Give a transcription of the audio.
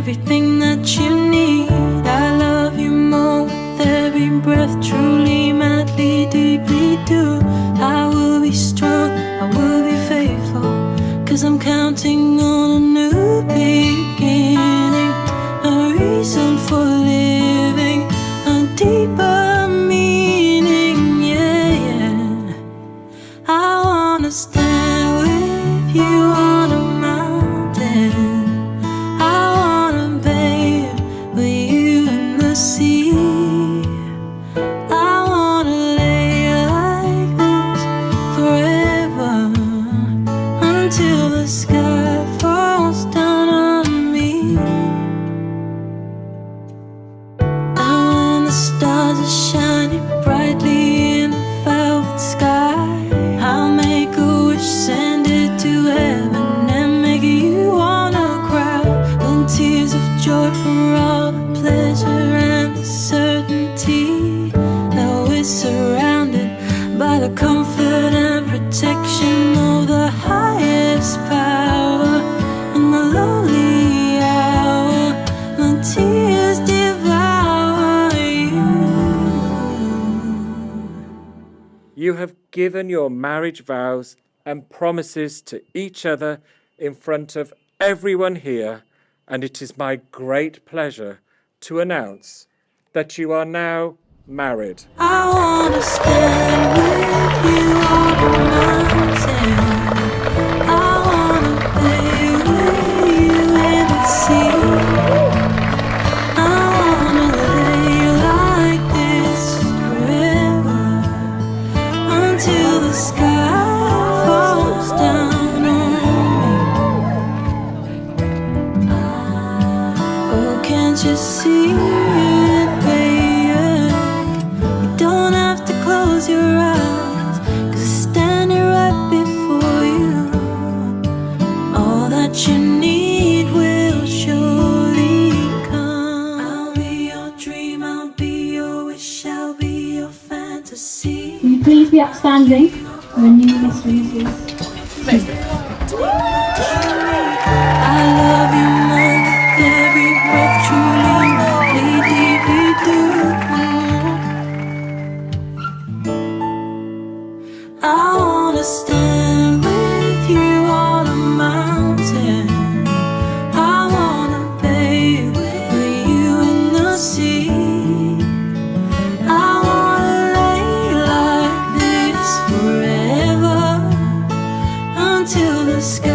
everything that you need. I love you more with every breath, truly, madly, deeply do. I will be strong, I will be faithful, 'cause I'm counting on a new beginning, a reason for living, a deeper meaning, yeah, yeah. I wanna stand with you on a mountain, I wanna bathe with you in the sea, I wanna lay like this forever, until the sky falls down on me. And when the stars are shining brightly in the velvet sky, I'll make a wish, send it to heaven, and make you wanna cry. And tears of joy for all the pleasure and the certainty that we're surrounded by the comfort and protection of the highest power. In the lonely hour, the tears devour you. You have given your marriage vows and promises to each other in front of everyone here, and it is my great pleasure to announce that you are now married. I wanna stand with you on the mountain, I wanna bathe with you in the sea, I wanna lay like this forever, until the sky falls down on me. Oh, can't you see it, baby? You don't have to close your eyes, 'cause standing right before you, all that you need will surely come. I'll be your dream, I'll be your wish, I'll be your fantasy. Will you please be upstanding for the new mysteries? I love you more with every breath, truly, madly, deeply do. I wanna stand with you on a mountain, I wanna bathe with you in the sea, I wanna lay like this forever, until the sky